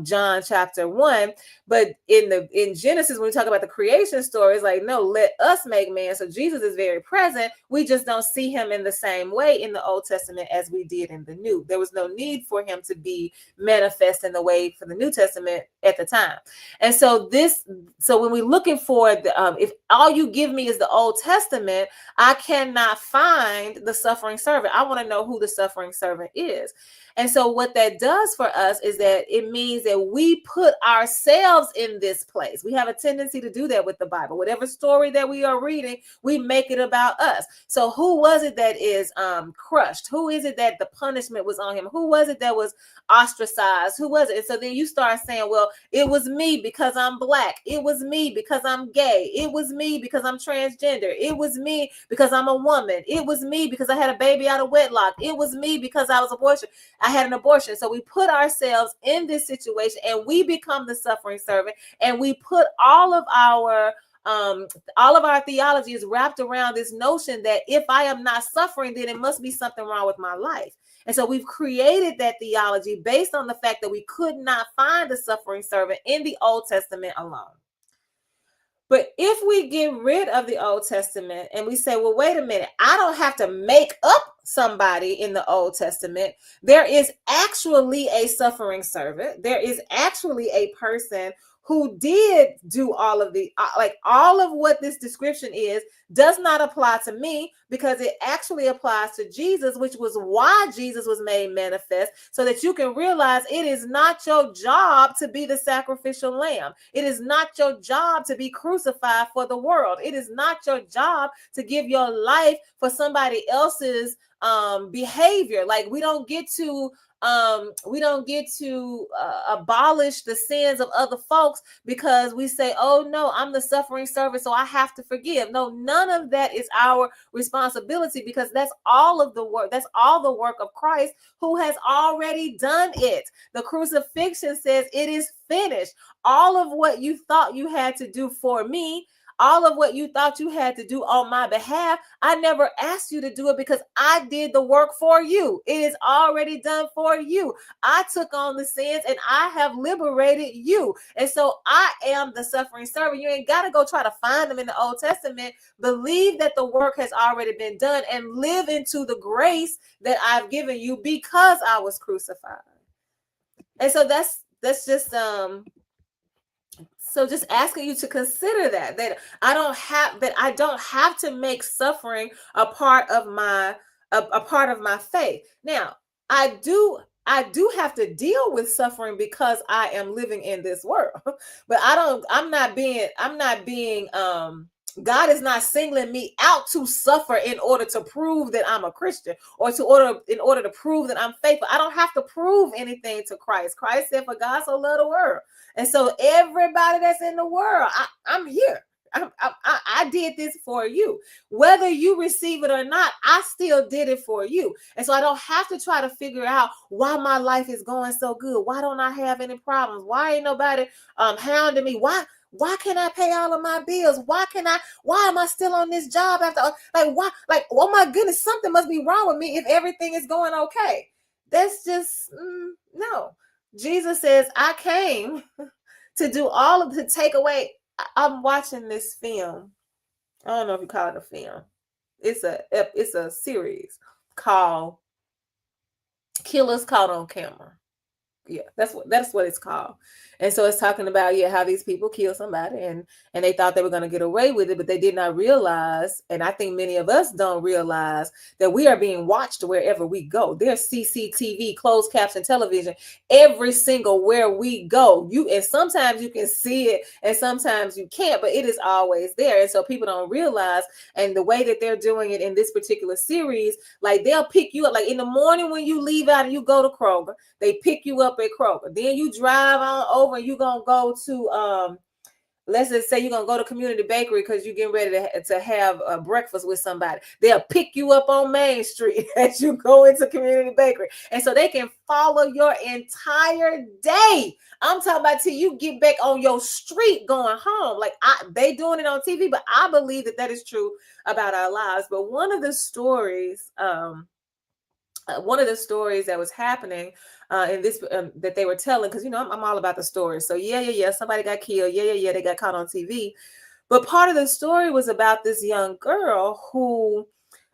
John chapter 1. But in Genesis, when we talk about the creation story, it's like, no, let us make man. So Jesus is very present. We just don't see him in the same way in the Old Testament as we did in the New. There was no need for him to be manifest in the way for the New Testament at the time. And so when we're looking for if all you give me is the Old Testament, I cannot find the suffering servant. I want to know who the suffering servant is. And so what that does for us is that it means means that we put ourselves in this place. We have a tendency to do that with the Bible. Whatever story that we are reading, we make it about us. So who was it that is crushed? Who is it that the punishment was on him? Who was it that was ostracized? Who was it? And so then you start saying, well, it was me because I'm Black. It was me because I'm gay. It was me because I'm transgender. It was me because I'm a woman. It was me because I had a baby out of wedlock. It was me because I had an abortion. So we put ourselves in this situation and we become the suffering servant, and we put all of our theology is wrapped around this notion that if I am not suffering, then it must be something wrong with my life. And so we've created that theology based on the fact that we could not find a suffering servant in the Old Testament alone. But if we get rid of the Old Testament and we say, well, wait a minute, I don't have to make up somebody in the Old Testament. There is actually a suffering servant. There is actually a person who did do all of the, all of what this description is, does not apply to me, because it actually applies to Jesus, which was why Jesus was made manifest, so that you can realize it is not your job to be the sacrificial lamb. It is not your job to be crucified for the world. It is not your job to give your life for somebody else's behavior. Like we don't get to abolish the sins of other folks because we say, oh no, I'm the suffering servant, so I have to forgive. No, none of that is our responsibility, because that's all of the work. That's all the work of Christ, who has already done it. The crucifixion says it is finished. All of what you thought you had to do for me, all of what you thought you had to do on my behalf, I never asked you to do it because I did the work for you. It is already done for you. I took on the sins and I have liberated you. And so I am the suffering servant. You ain't got to go try to find them in the Old Testament. Believe that the work has already been done and live into the grace that I've given you because I was crucified. And so that's just so just asking you to consider that I don't have to make suffering a part of my faith. Now, I do have to deal with suffering because I am living in this world. But I'm not being God is not singling me out to suffer in order to prove that I'm a Christian, or in order to prove that I'm faithful. I don't have to prove anything to Christ. Christ said, for God so loved the world. And so everybody that's in the world, I'm here. I did this for you. Whether you receive it or not, I still did it for you. And so I don't have to try to figure out why my life is going so good. Why don't I have any problems? Why ain't nobody hounding me? Why can't I pay all of my bills? Why am I still on this job after, oh my goodness, something must be wrong with me if everything is going okay. That's just, no. Jesus says, I came to take away. I'm watching this film. I don't know if you call it a film. It's a series called Killers Caught on Camera. Yeah, that's what it's called. And so it's talking about how these people kill somebody and they thought they were going to get away with it, but they did not realize, and I think many of us don't realize, that we are being watched wherever we go. There's CCTV, closed caption television, every single where we go. And sometimes you can see it and sometimes you can't, but it is always there. And so people don't realize, and the way that they're doing it in this particular series, like they'll pick you up, like in the morning when you leave out and you go to Kroger, they pick you up at Kroger. Then you drive on over and you're going to go to, let's just say you're going to go to Community Bakery because you're getting ready to have a breakfast with somebody. They'll pick you up on Main Street as you go into Community Bakery. And so they can follow your entire day. I'm talking about till you get back on your street going home. Like they doing it on TV, but I believe that is true about our lives. But one of the stories that was happening in this that they were telling, because I'm all about the story. So yeah, somebody got killed. Yeah, they got caught on TV. But part of the story was about this young girl who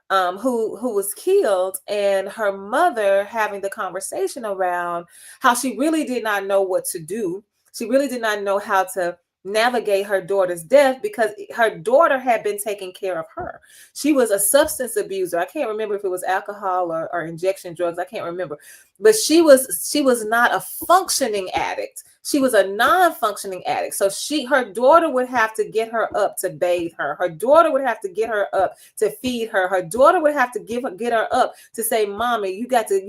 was killed, and her mother having the conversation around how she really did not know what to do. She really did not know how to navigate her daughter's death because her daughter had been taking care of her. She was a substance abuser. I can't remember if it was alcohol or injection drugs. I can't remember. But she was not a functioning addict. She was a non-functioning addict. So her daughter would have to get her up to bathe her. Her daughter would have to get her up to feed her. Her daughter would have to get her up to say, "Mommy, you got to,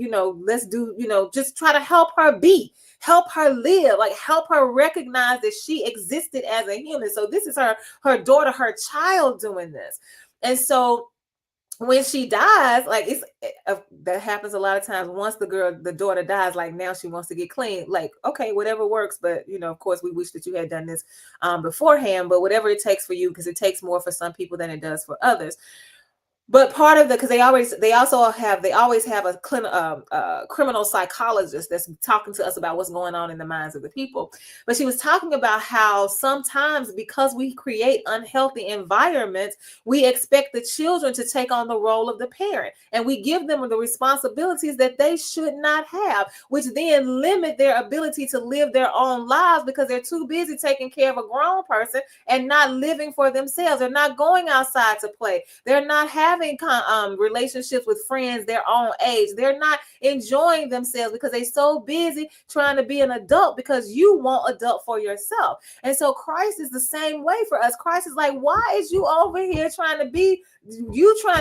let's do, just try to help her help her live, like help her recognize that she existed as a human." So this is her daughter, her child doing this. And so when she dies, like that happens a lot of times. Once the daughter dies, like now she wants to get clean. Like, okay, whatever works, but of course, we wish that you had done this beforehand. But whatever it takes for you, because it takes more for some people than it does for others. But part of because they always have a criminal psychologist that's talking to us about what's going on in the minds of the people. But she was talking about how sometimes because we create unhealthy environments, we expect the children to take on the role of the parent, and we give them the responsibilities that they should not have, which then limit their ability to live their own lives because they're too busy taking care of a grown person and not living for themselves. They're not going outside to play. They're not having relationships with friends their own age. They're not enjoying themselves because they're so busy trying to be an adult because you want adult for yourself. And so Christ is the same way for us. Christ is like, why is you over here trying to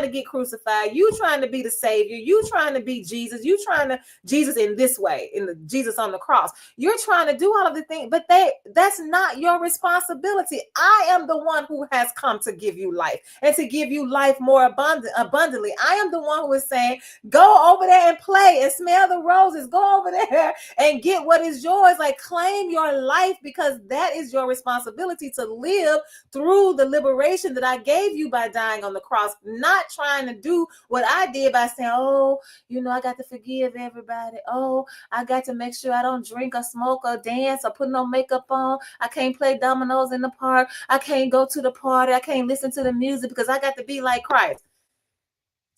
get crucified? You trying to be the savior? You trying to be Jesus? You trying to Jesus in this way, Jesus on the cross? You're trying to do all of the things, but that's not your responsibility. I am the one who has come to give you life and to give you life more abundantly. I am the one who is saying, go over there and play and smell the roses. Go over there and get what is yours. Like, claim your life, because that is your responsibility to live through the liberation that I gave you by dying on the cross, not trying to do what I did by saying, oh, I got to forgive everybody. Oh, I got to make sure I don't drink or smoke or dance or put no makeup on. I can't play dominoes in the park. I can't go to the party. I can't listen to the music because I got to be like Christ.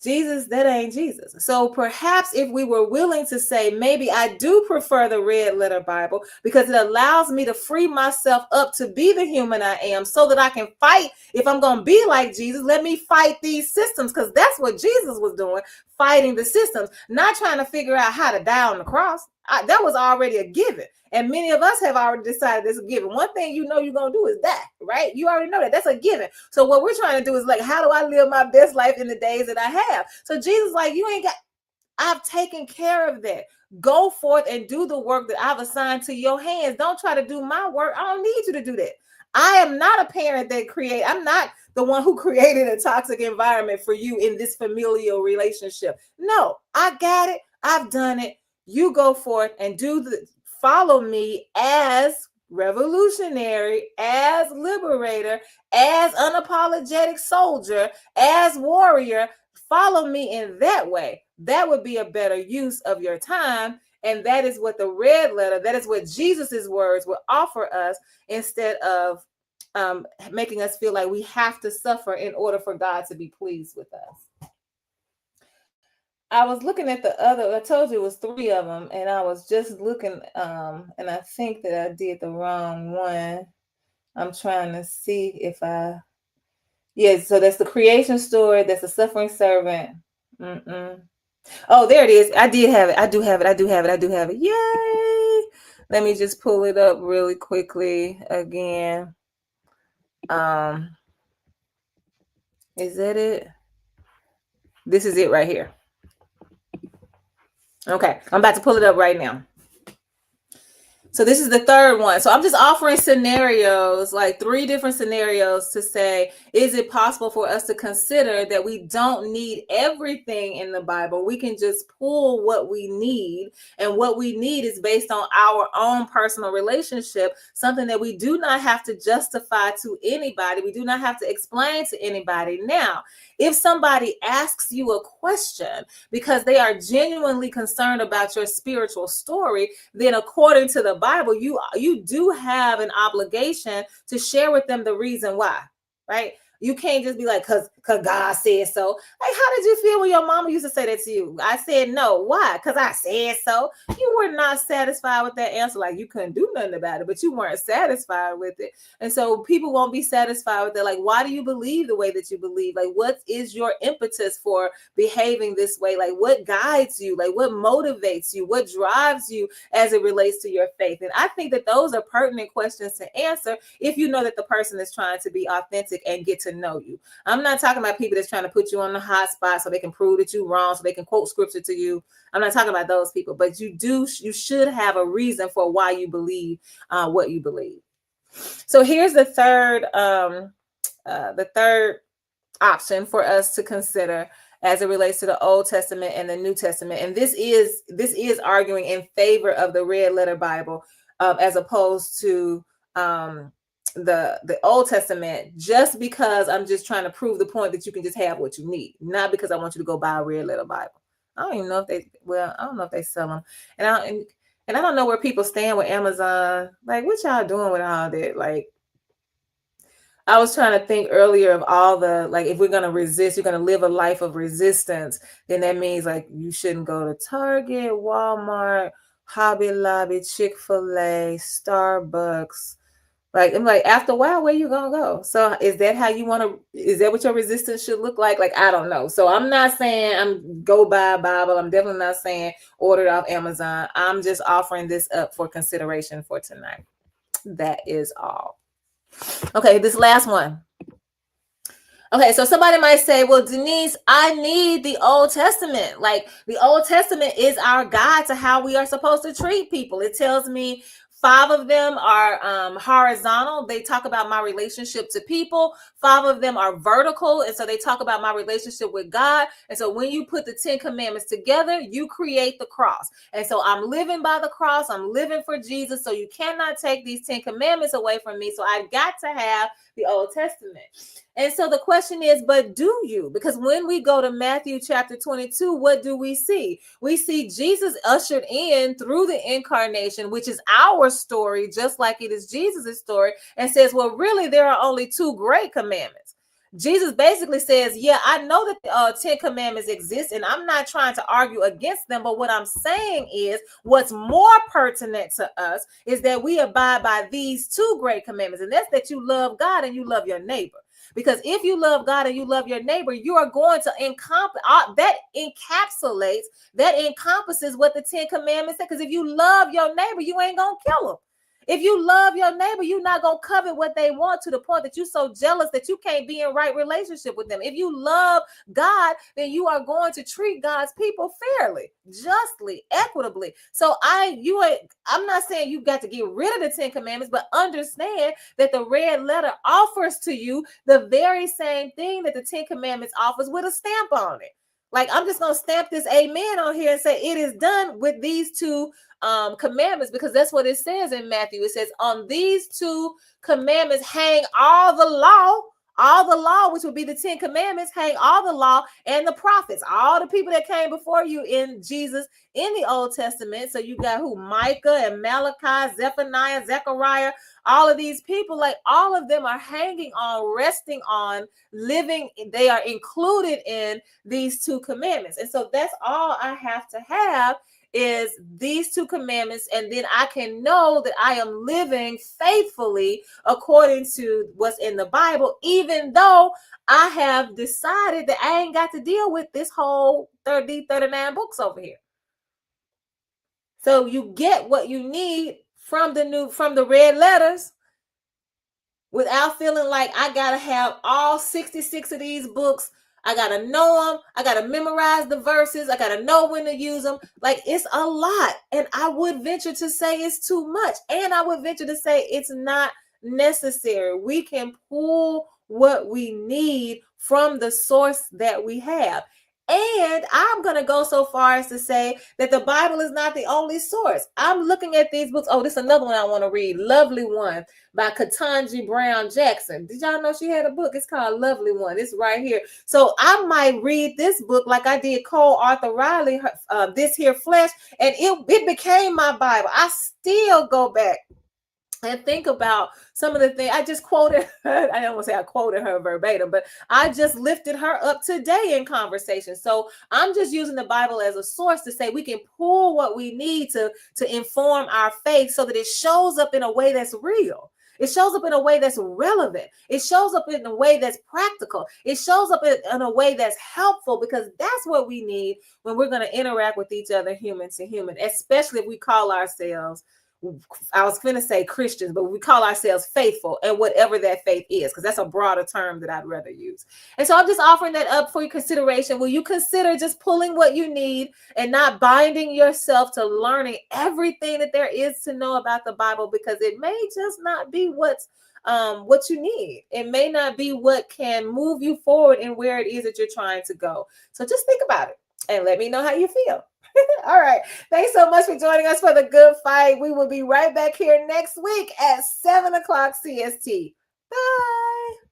Jesus, that ain't Jesus. So perhaps if we were willing to say, maybe I do prefer the red letter Bible because it allows me to free myself up to be the human I am so that I can fight. If I'm going to be like Jesus, let me fight these systems, because that's what Jesus was doing, fighting the systems, not trying to figure out how to die on the cross. That was already a given. And many of us have already decided it's a given. One thing you're going to do is die, right? You already know that. That's a given. So what we're trying to do is like, how do I live my best life in the days that I have? So Jesus, like, I've taken care of that. Go forth and do the work that I've assigned to your hands. Don't try to do my work. I don't need you to do that. I am not a parent I'm not the one who created a toxic environment for you in this familial relationship. No, I got it. I've done it. You go forth and follow me as revolutionary, as liberator, as unapologetic soldier, as warrior. Follow me in that way. That would be a better use of your time. And that is what the red letter, that is what Jesus's words will offer us, instead of making us feel like we have to suffer in order for God to be pleased with us. I was looking at the other, I told you it was 3 of them, and I was just looking, and I think that I did the wrong one. I'm trying to see if so that's the creation story, that's the suffering servant. Oh, there it is. I did have it. I do have it. Yay! Let me just pull it up really quickly again. Is that it? This is it right here. Okay, I'm about to pull it up right now. So this is the 3rd one. So I'm just offering scenarios, like 3 different scenarios, to say, is it possible for us to consider that we don't need everything in the Bible? We can just pull what we need, and what we need is based on our own personal relationship, something that we do not have to justify to anybody. We do not have to explain to anybody. Now, if somebody asks you a question because they are genuinely concerned about your spiritual story, then according to the Bible, you do have an obligation to share with them the reason why, right? You can't just be like, cause God said so. Like, how did you feel when your mama used to say that to you? I said no. Why? Because I said so. You were not satisfied with that answer. Like, you couldn't do nothing about it, but you weren't satisfied with it. And so people won't be satisfied with it. Like, why do you believe the way that you believe? Like, what is your impetus for behaving this way? Like, what guides you? Like, what motivates you? What drives you as it relates to your faith? And I think that those are pertinent questions to answer if you know that the person is trying to be authentic and get to know you. I'm not talking about people that's trying to put you on the hot spot so they can prove that you're wrong, so they can quote scripture to you. I'm not talking about those people, but you should have a reason for why you believe what you believe. So here's the third option for us to consider as it relates to the Old Testament and the New Testament. And this is arguing in favor of the red letter Bible as opposed to the Old Testament, just because I'm just trying to prove the point that you can just have what you need, not because I want you to go buy a red letter Bible. I don't even know if I don't know if they sell them. And I don't know where people stand with Amazon. Like, what y'all doing with all that? Like, I was trying to think earlier of all the, like, if we're going to resist, you're going to live a life of resistance, then that means like you shouldn't go to Target, Walmart, Hobby Lobby, Chick-fil-A, Starbucks. Like, I'm like, after a while, where you going to go? So is that how you want to, is that what your resistance should look like? Like, I don't know. So I'm not saying I'm go buy a Bible. I'm definitely not saying order it off Amazon. I'm just offering this up for consideration for tonight. That is all. Okay, this last one. Okay, so somebody might say, well, Denise, I need the Old Testament. Like, the Old Testament is our guide to how we are supposed to treat people. It tells me 5 of them are horizontal. They talk about my relationship to people. 5 of them are vertical. And so they talk about my relationship with God. And so when you put the 10 commandments together, you create the cross. And so I'm living by the cross. I'm living for Jesus. So you cannot take these 10 commandments away from me. So I've got to have the Old Testament. And so the question is, but do you? Because when we go to Matthew chapter 22, what do we see? We see Jesus ushered in through the incarnation, which is our story, just like it is Jesus's story, and says, well, really, there are only 2 great commandments. Jesus basically says, yeah, I know that the 10 commandments exist, and I'm not trying to argue against them, but what I'm saying is what's more pertinent to us is that we abide by these 2 great commandments, and that's that you love God and you love your neighbor. Because if you love God and you love your neighbor, you are going to that encompasses what the 10 commandments say. Because if you love your neighbor, you ain't going to kill them. If you love your neighbor, you're not going to covet what they want to the point that you're so jealous that you can't be in right relationship with them. If you love God, then you are going to treat God's people fairly, justly, equitably. So I'm not saying you got to get rid of the 10 commandments, but understand that the red letter offers to you the very same thing that the 10 commandments offers with a stamp on it. Like, I'm just going to stamp this amen on here and say it is done with these 2 commandments, because that's what it says in Matthew. It says, on these 2 commandments hang all the law, which would be the 10 commandments, hang all the law and the prophets, all the people that came before you in Jesus in the Old Testament. So you got who? Micah and Malachi, Zephaniah, Zechariah, all of these people, like all of them are hanging on, resting on, living. They are included in these 2 commandments. And so that's all I have to have is these 2 commandments, and then I can know that I am living faithfully according to what's in the Bible, even though I have decided that I ain't got to deal with this whole 39 books over here. So you get what you need from the red letters without feeling like I gotta have all 66 of these books. I gotta know them. I gotta memorize the verses. I gotta know when to use them. Like, it's a lot. And I would venture to say it's too much. And I would venture to say it's not necessary. We can pull what we need from the source that we have. And I'm going to go so far as to say that the Bible is not the only source. I'm looking at these books. Oh, this is another one I want to read. Lovely One by Ketanji Brown Jackson. Did y'all know she had a book? It's called Lovely One. It's right here. So I might read this book like I did Cole Arthur Riley, This Here Flesh, and it became my Bible. I still go back and think about some of the things I just quoted her. I don't want to say I quoted her verbatim, but I just lifted her up today in conversation. So I'm just using the Bible as a source to say we can pull what we need to inform our faith so that it shows up in a way that's real. It shows up in a way that's relevant. It shows up in a way that's practical. It shows up in a way that's helpful, because that's what we need when we're going to interact with each other, human to human, especially if we call ourselves, I was going to say Christians, but we call ourselves faithful, and whatever that faith is, because that's a broader term that I'd rather use. And so I'm just offering that up for your consideration. Will you consider just pulling what you need and not binding yourself to learning everything that there is to know about the Bible, because it may just not be what you need. It may not be what can move you forward in where it is that you're trying to go. So just think about it and let me know how you feel. All right. Thanks so much for joining us for the Good Fight. We will be right back here next week at 7 o'clock CST. Bye.